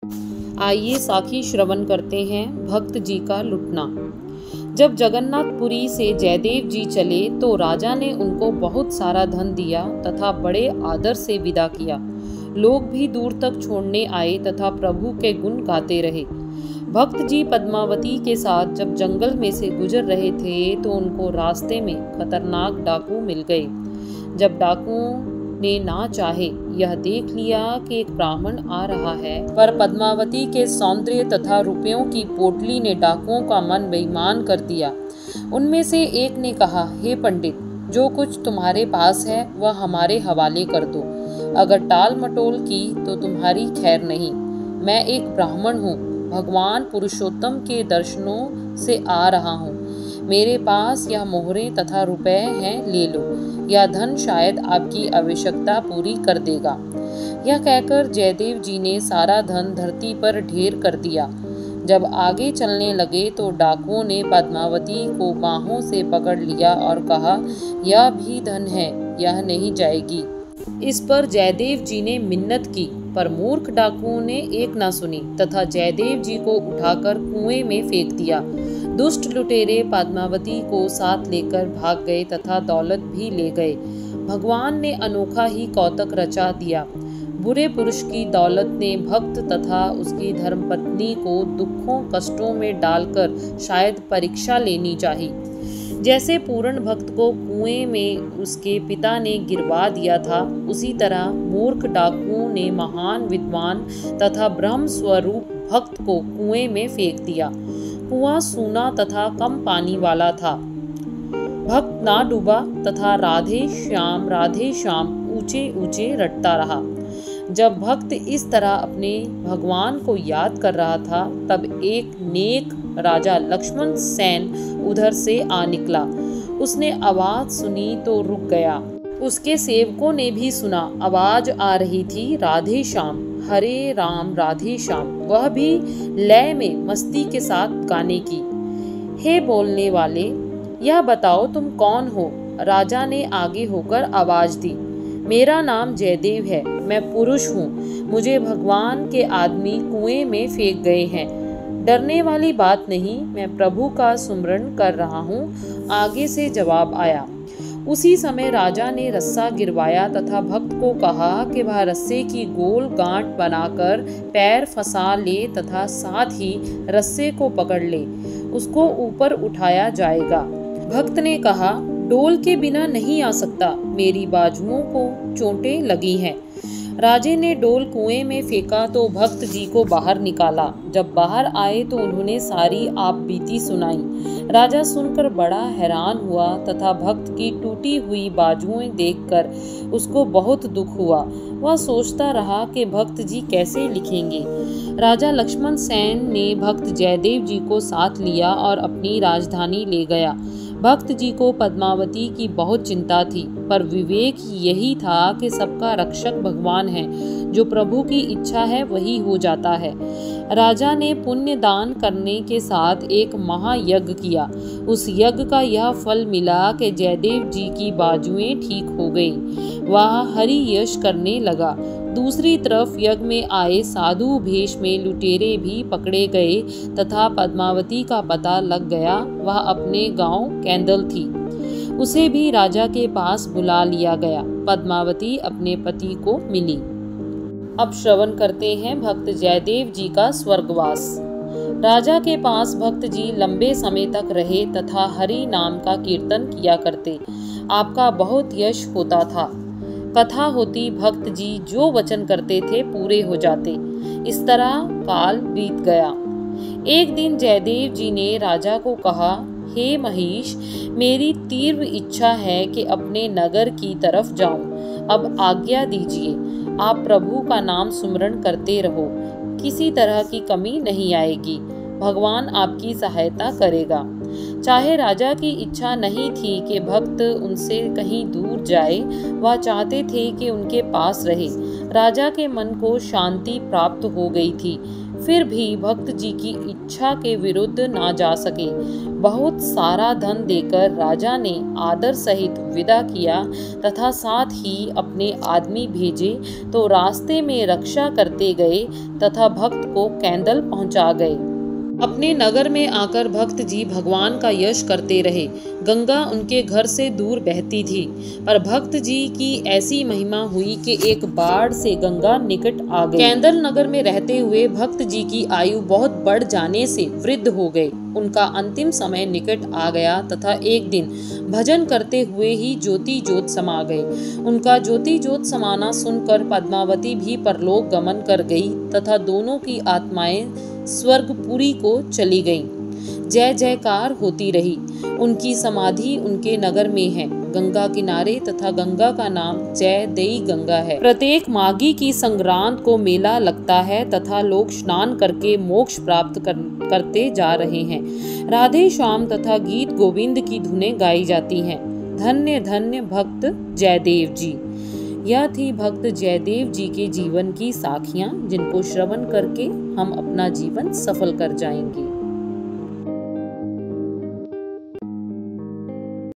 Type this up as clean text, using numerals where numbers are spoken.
आइए साखी श्रवण करते हैं भक्त जी का लुटना। जब जगन्नाथपुरी से जयदेव जी चले तो राजा ने उनको बहुत सारा धन दिया तथा बड़े आदर से विदा किया। लोग भी दूर तक छोड़ने आए तथा प्रभु के गुण गाते रहे। भक्त जी पद्मावती के साथ जब जंगल में से गुजर रहे थे तो उनको रास्ते में खतरनाक डाकू मिल गए। जब डाकुओं ने ना चाहे यह देख लिया कि एक ब्राह्मण आ रहा है, पर पद्मावती के सौंदर्य तथा रुपयों की पोटली ने डाकुओं का मन बेईमान कर दिया। उनमें से एक ने कहा, हे पंडित, जो कुछ तुम्हारे पास है वह हमारे हवाले कर दो। अगर टाल मटोल की तो तुम्हारी खैर नहीं। मैं एक ब्राह्मण हूँ, भगवान पुरुषोत्तम के दर्शनों से आ रहा हूँ। मेरे पास यह मोहरें तथा रुपए हैं, ले लो। यह धन शायद आपकी आवश्यकता पूरी कर देगा। यह कहकर जयदेव जी ने सारा धन धरती पर ढेर कर दिया। जब आगे चलने लगे तो डाकुओं ने पद्मावती को बाहों से पकड़ लिया और कहा, यह भी धन है, यह नहीं जाएगी। इस पर जयदेव जी ने मिन्नत की, पर मूर्ख डाकुओं ने एक न सुनी तथा जयदेव जी को उठाकर कुएं में फेंक दिया। दुष्ट लुटेरे पद्मावती को साथ लेकर भाग गए तथा दौलत भी ले गए। भगवान ने अनोखा ही कौतक रचा दिया। बुरे पुरुष की दौलत ने भक्त तथा उसकी धर्मपत्नी को दुखों कष्टों में डालकर शायद परीक्षा लेनी चाहिए। जैसे पूर्ण भक्त को कुएं में उसके पिता ने गिरवा दिया था, उसी तरह मूर्ख डाकुओं ने महान विद्वान तथा ब्रह्म स्वरूप भक्त को कुएं में फेंक दिया। कुआं सूना तथा कम पानी वाला था। भक्त ना डूबा तथा राधे श्याम ऊंचे ऊंचे रटता रहा। जब भक्त इस तरह अपने भगवान को याद कर रहा था तब एक नेक राजा लक्ष्मण सेन उधर से आ निकला। उसने आवाज सुनी तो रुक गया। उसके सेवकों ने भी सुना। आवाज आ रही थी, राधे श्याम, हरे राम राधे श्याम। वह भी लय में मस्ती के साथ गाने की। हे बोलने वाले, यह बताओ तुम कौन हो? राजा ने आगे होकर आवाज दी, मेरा नाम जयदेव है, मैं पुरुष हूँ। मुझे भगवान के आदमी कुएं में फेंक गए हैं। डरने वाली बात नहीं, मैं प्रभु का सुमरण कर रहा हूँ, आगे से जवाब आया। उसी समय राजा ने रस्सा गिरवाया तथा भक्त को कहा कि वह रस्से की गोल गांठ बनाकर पैर फंसा ले तथा साथ ही रस्से को पकड़ ले, उसको ऊपर उठाया जाएगा। भक्त ने कहा, डोल के बिना नहीं आ सकता, मेरी बाजुओं को चोटें लगी हैं। राजे ने डोल कुएं में फेंका तो भक्त जी को बाहर निकाला। जब बाहर आए तो उन्होंने सारी आप बीती सुनाई। राजा सुनकर बड़ा हैरान हुआ तथा भक्त की टूटी हुई बाजुएं देखकर उसको बहुत दुख हुआ। वह सोचता रहा कि भक्त जी कैसे लिखेंगे। राजा लक्ष्मण सेन ने भक्त जयदेव जी को साथ लिया और अपनी राजधानी ले गया। भक्त जी को पद्मावती की बहुत चिंता थी, पर विवेक यही था कि सबका रक्षक भगवान है, जो प्रभु की इच्छा है वही हो जाता है। राजा ने पुण्य दान करने के साथ एक महायज्ञ किया। उस यज्ञ का यह फल मिला कि जयदेव जी की बाजुएं ठीक हो गई। वह हरि यश करने लगा। दूसरी तरफ यज्ञ में आए साधु भेष में लुटेरे भी पकड़े गए तथा पद्मावती का पता लग गया। वह अपने गांव कैंदल थी। उसे भी राजा के पास बुला लिया गया। पद्मावती अपने पति को मिली। अब श्रवण करते हैं भक्त जयदेव जी का स्वर्गवास। राजा के पास भक्त जी लंबे समय तक रहे तथा हरि नाम का कीर्तन किया करते। आपका बहुत यश होता था। कथा होती, भक्त जी जो वचन करते थे पूरे हो जाते। इस तरह काल बीत गया। एक दिन जयदेव जी ने राजा को कहा, हे महिष, मेरी तीव्र इच्छा है कि अपने नगर की तरफ जाऊं। अब आज्ञा दीजिए। आप प्रभु का नाम सुमरण करते रहो, किसी तरह की कमी नहीं आएगी। भगवान आपकी सहायता करेगा। चाहे राजा की इच्छा नहीं थी कि भक्त उनसे कहीं दूर जाए, वह चाहते थे कि उनके पास रहे। राजा के मन को शांति प्राप्त हो गई थी। फिर भी भक्त जी की इच्छा के विरुद्ध ना जा सके। बहुत सारा धन देकर राजा ने आदर सहित विदा किया तथा साथ ही अपने आदमी भेजे तो रास्ते में रक्षा करते गए तथा भक्त को कैंदल पहुंचा गए। अपने नगर में आकर भक्त जी भगवान का यश करते रहे। गंगा उनके घर से दूर बहती थी, पर भक्त जी की ऐसी महिमा हुई कि एक बाढ़ से गंगा निकट आ गई। कैंदल नगर में रहते हुए भक्त जी की आयु बहुत बढ़ जाने से वृद्ध हो गए। उनका अंतिम समय निकट आ गया तथा एक दिन भजन करते हुए ही ज्योति ज्योत समा गए। उनका ज्योति ज्योत समाना सुनकर पद्मावती भी परलोक गमन कर गई तथा दोनों की आत्माएं स्वर्गपुरी को चली गईं। जय जयकार होती रही। उनकी समाधि उनके नगर में है, गंगा किनारे, तथा गंगा का नाम जयदेई गंगा है। प्रत्येक माघी की संक्रांत को मेला लगता है तथा लोग स्नान करके मोक्ष प्राप्त करते जा रहे हैं। राधे श्याम तथा गीत गोविंद की धुनें गाई जाती हैं। धन्य धन्य भक्त जयदेव जी। यह थी भक्त जयदेव जी के जीवन की साखियां, जिनको श्रवण करके हम अपना जीवन सफल कर जाएंगे।